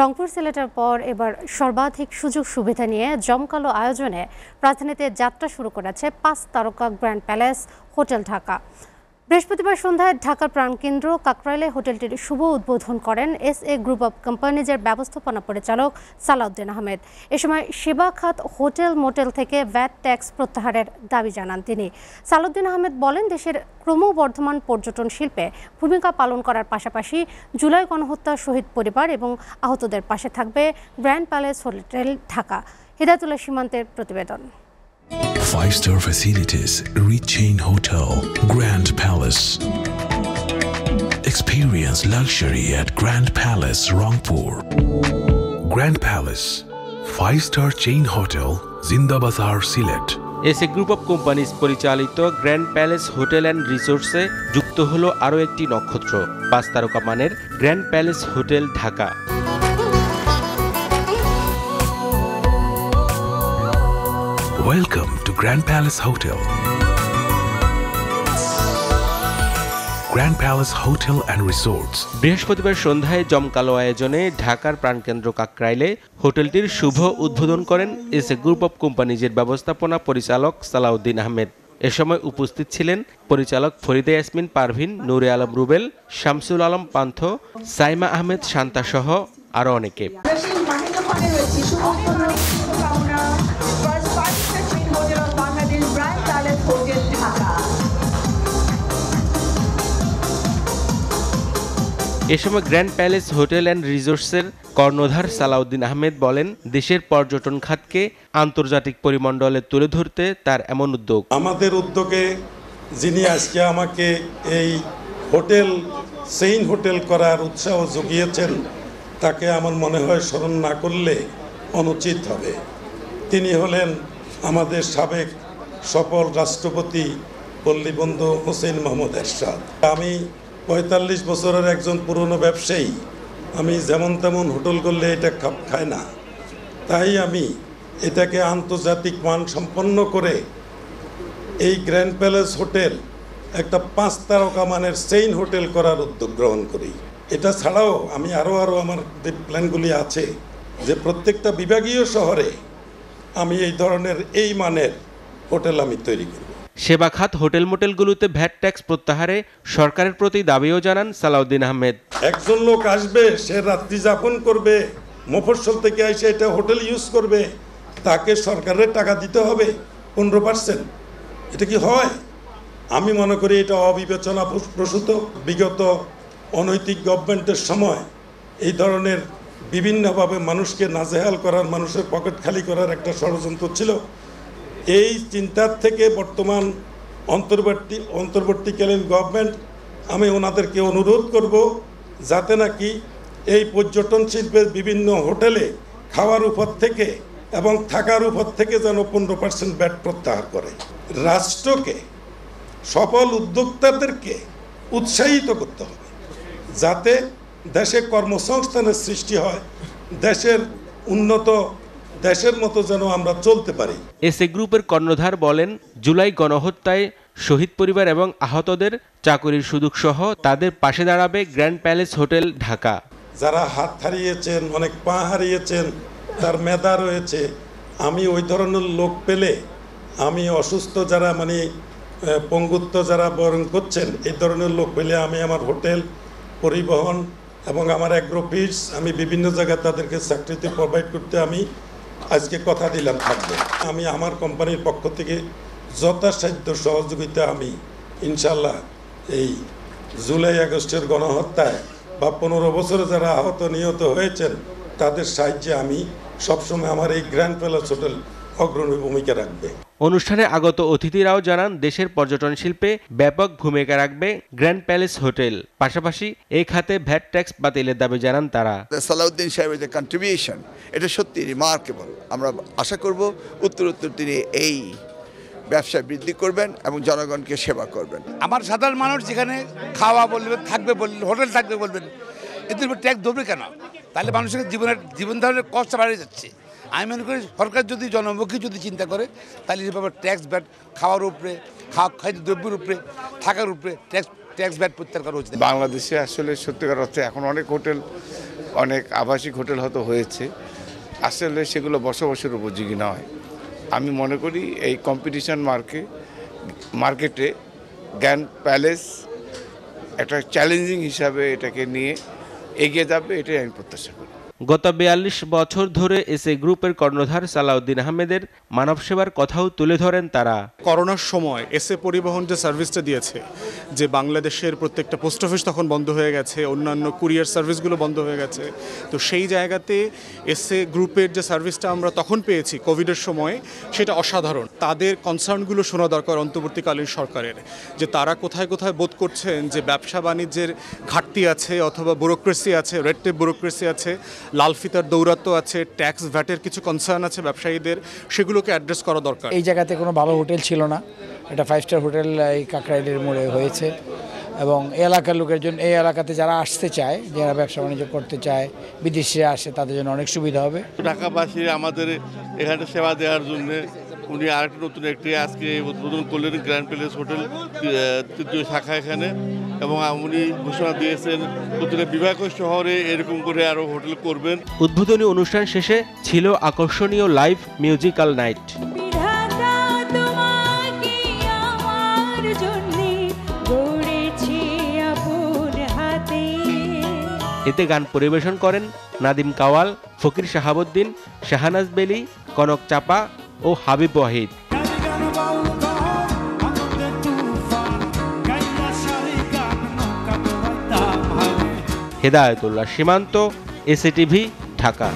রংপুর সিলেটের পর এবার সর্বাধিক সুযোগ সুবিধা নিয়ে জমকালো আয়োজনে রাজধানীতে যাত্রা শুরু করেছে 5 তারকা গ্র্যান্ড প্যালেস হোটেল ঢাকা। বৃহস্পতিবার সন্ধ্যায় ঢাকার প্রাণকেন্দ্র কাকরাইলে হোটেলটির শুভ উদ্বোধন করেন SA গ্রুপ অব কোম্পানিজের ব্যবস্থাপনা পরিচালক সালাউদ্দিন আহমেদ। এ সময় সেবা খাত হোটেল মোটেল থেকে ভ্যাট ট্যাক্স প্রত্যাহারের দাবি জানান তিনি। সালাউদ্দিন আহমেদ বলেন, দেশের ক্রমবর্ধমান পর্যটন শিল্পে ভূমিকা পালন করার পাশাপাশি জুলাই গণহত্যা শহীদ পরিবার এবং আহতদের পাশে থাকবে grand palace hotel Dhaka. Hidayatullah সীমান্তের প্রতিবেদন। 5-star facilities, rich chain hotel, Grand Palace. Experience luxury at Grand Palace, Rangpur. Grand Palace, 5-star chain hotel, Zindabazar, Silet. SA group of companies পরিচালিত গ্র্যান্ড প্যালেস হোটেল অ্যান্ড রিসোর্টসে যুক্ত হলো আরও একটি নক্ষত্র, 5 তারকা মানের grand palace hotel Dhaka. Welcome to Grand Palace Hotel. Grand Palace Hotel and Resorts. বৃহস্পতিবার সন্ধ্যায় জমকালো আয়োজনে ঢাকার প্রাণকেন্দ্র কাকরাইলে হোটেলটির শুভ উদ্বোধন করেন SA গ্রুপ অব কোম্পানিজের ব্যবস্থাপনা পরিচালক সালাউদ্দিন আহমেদ। এ সময় উপস্থিত ছিলেন পরিচালক ফরিদা ইয়াসমিন পারভিন, নূরে আলম রুবেল, শামসুল আলম পান্থ, সাইমা আহমেদ শান্তা সহ আরও অনেকে। এ সময় গ্র্যান্ড প্যালেস হোটেল অ্যান্ড রিসোর্টসের কর্ণধার সালাউদ্দিন আহমেদ বলেন, দেশের পর্যটন খাতকে আন্তর্জাতিক পরিমণ্ডলে তুলে ধরতে তার এমন উদ্যোগ। আমাদের উদ্যোগে যিনি আজকে আমাকে এই হোটেল চেইন হোটেল করার উৎসাহ জুগিয়েছেন, তাকে আমার মনে হয় স্মরণ না করলে অনুচিত হবে। তিনি হলেন আমাদের সাবেক সফল রাষ্ট্রপতি পল্লীবন্ধু হোসেন মোহাম্মদ এরশাদ। আমি 45 বছরের একজন পুরনো ব্যবসায়ী, আমি যেমন তেমন হোটেল করলে এটা খাপ খায় না, তাই আমি এটাকে আন্তর্জাতিক মান সম্পন্ন করে এই গ্র্যান্ড প্যালেস হোটেল একটা 5 তারকা মানের চেইন হোটেল করার উদ্যোগ গ্রহণ করি। এটা ছাড়াও আমি আরও আমার যে প্ল্যানগুলি আছে, যে প্রত্যেকটা বিভাগীয় শহরে আমি এই ধরনের এই মানের হোটেল আমি তৈরি করব। সেবা খাত হোটেল মোটেলগুলোতে ভ্যাট ট্যাক্স প্রত্যাহারে সরকারের প্রতি দাবিও জানান সালাউদ্দিন আহমেদ। একজন লোক আসবে, সে রাত্রি যাপন করবে, মফস্বল থেকে এসে এটা হোটেল ইউজ করবে, তাকে সরকারের টাকা দিতে হবে 15%। এটা কি হয়? আমি মনে করি এটা অবিবেচনা প্রসূত। বিগত অনৈতিক গভর্নমেন্টের সময় এই ধরনের বিভিন্নভাবে মানুষকে নাজেহাল করার, মানুষের পকেট খালি করার একটা ষড়যন্ত্র ছিল। এই চিন্তার থেকে বর্তমান অন্তর্বর্তীকালীন গভর্নমেন্ট, আমি ওনাদেরকে অনুরোধ করব যাতে নাকি এই পর্যটন শিল্পের বিভিন্ন হোটেলে খাওয়ার উপর থেকে এবং থাকার উপর থেকে যেন 15% ভ্যাট প্রত্যাহার করে। রাষ্ট্রকে, সফল উদ্যোক্তাদেরকে উৎসাহিত করতে হবে যাতে দেশে কর্মসংস্থানের সৃষ্টি হয়, দেশের উন্নত দেশের মতো যেন আমরা চলতে পারি। SA গ্রুপের কর্ণধার বলেন, জুলাই গণহত্যায় শহীদ পরিবার এবং আহতদের চাকরির সুযোগ সহ তাদের পাশে দাঁড়াবে গ্র্যান্ড প্যালেস হোটেল ঢাকা। যারা হাত হারিয়েছেন, অনেক পা হারিয়েছেন, তার মেধা রয়েছে, আমি ওই ধরনের লোক পেলে, আমি অসুস্থ যারা পঙ্গুত্ব যারা বরণ করছেন, এই ধরনের লোক পেলে আমি আমার হোটেল, পরিবহন এবং আমার অ্যাগ্রো ফিডস, আমি বিভিন্ন জায়গায় তাদেরকে চাকরিতে প্রোভাইড করতে আমি আজকে কথা দিলাম থাকবে। আমি আমার কোম্পানির পক্ষ থেকে যথাসাধ্য সহযোগিতা আমি ইনশাল্লাহ এই জুলাই আগস্টের গণহত্যায় বা 15 বছরে যারা আহত নিহত হয়েছেন তাদের সাহায্যে আমি সবসময় আমার এই গ্র্যান্ড প্যালেস হোটেল অগ্রণী ভূমিকা রাখবে। অনুষ্ঠানে আগত অতিথিরাও জানান, দেশের পর্যটন শিল্পে ব্যাপক ভূমিকা রাখবে গ্র্যান্ড প্যালেস হোটেল। পাশাপাশি এই খাতে ভ্যাট ট্যাক্স বাতিলের দাবি জানান তারা। সালাউদ্দিন সাহেবের যে কন্ট্রিবিউশন, এটা সত্যি রিমার্কেবল। আমরা আশা করব উত্তরোত্তর তিনি এই ব্যবসা বৃদ্ধি করবেন এবং জনগণকে সেবা করবেন। আমার সাধারণ মানুষ যেখানে খাওয়া বলবেন, থাকবে বলবেন, হোটেল থাকবে বলবেন, এদের উপর ট্যাক্স ধরবে কেন? তাহলে মানুষের জীবন ধারণের কষ্ট বাড়িয়ে যাচ্ছে। আমি মনে করি সরকার যদি জনমুখী যদি চিন্তা করে, তাহলে এভাবে ট্যাক্স ব্যাট খাওয়ার উপরে, খাদ্য দ্রব্যের উপরে, থাকার উপরে ট্যাক্স ব্যাট প্রত্যাহার করা উচিত। বাংলাদেশে আসলে সত্যিকার অর্থে এখন অনেক হোটেল অনেক আবাসিক হোটেল হয়তো হয়েছে, আসলে সেগুলো বসবাসের উপযোগী নয়। আমি মনে করি এই কম্পিটিশন মার্কেটে গ্র্যান্ড প্যালেস একটা চ্যালেঞ্জিং হিসাবে এটাকে নিয়ে এগিয়ে যাবে, এটাই আমি প্রত্যাশা করি। গত ৪২ বছর ধরে এসএ গ্রুপের কর্ণধার সালাউদ্দিন আহমেদের মানব সেবার কথাও তুলে ধরেন তারা। করোনার সময় এসএ পরিবহন যে সার্ভিসটা দিয়েছে, যে বাংলাদেশের প্রত্যেকটা পোস্ট অফিস তখন বন্ধ হয়ে গেছে, অন্যান্য কুরিয়ার সার্ভিসগুলো বন্ধ হয়ে গেছে, তো সেই জায়গাতে এসএ গ্রুপের যে সার্ভিসটা আমরা তখন পেয়েছি কোভিডের সময়, সেটা অসাধারণ। তাদের কনসার্নগুলো শোনা দরকার অন্তর্বর্তীকালীন সরকারের, যে তারা কোথায় কোথায় বোধ করছেন যে ব্যবসা বাণিজ্যের ঘাটতি আছে অথবা ব্যুরোক্রেসি আছে, রেড টেপ ব্যুরোক্রেসি আছে, লাল ফিতার দৌরাত্ম্য আছে, ট্যাক্স ভ্যাটের কিছু কনসার্ন আছে ব্যবসায়ীদের, সেগুলোকে অ্যাড্রেস করা দরকার। এই জায়গাতে কোনো ভালো হোটেল ছিল না, এটা 5 স্টার হোটেল এই কাকরাইলের মোড়ে হয়েছে এবং এই এলাকার লোকের জন্য, এই এলাকাতে যারা আসতে চায়, যারা ব্যবসা বাণিজ্য করতে চায়, বিদেশিরা আসে, তাদের জন্য অনেক সুবিধা হবে। ঢাকাবাসী আমাদের এখানে সেবা দেওয়ার জন্য উনি আরেকটা নতুন একটি আজকে উদ্বোধন করলেন গ্র্যান্ড প্যালেস হোটেল ৩য় শাখা এখানে, এবং উনি ঘোষণা দিয়েছেন প্রতিটা বিভাগীয় শহরে এরকম করে আরও হোটেল করবেন। উদ্বোধনী অনুষ্ঠান শেষে ছিল আকর্ষণীয় লাইভ মিউজিক্যাল নাইট। এতে গান পরিবেশন করেন নাদিম কাওয়াল, ফকির শাহাবুদ্দিন, শাহানাজ বেলি, কনক চাপা ও হাবিব ওয়াহিদ। হেদায়েতুল্লাহ সীমান্ত, এসএ টিভি, ঢাকা।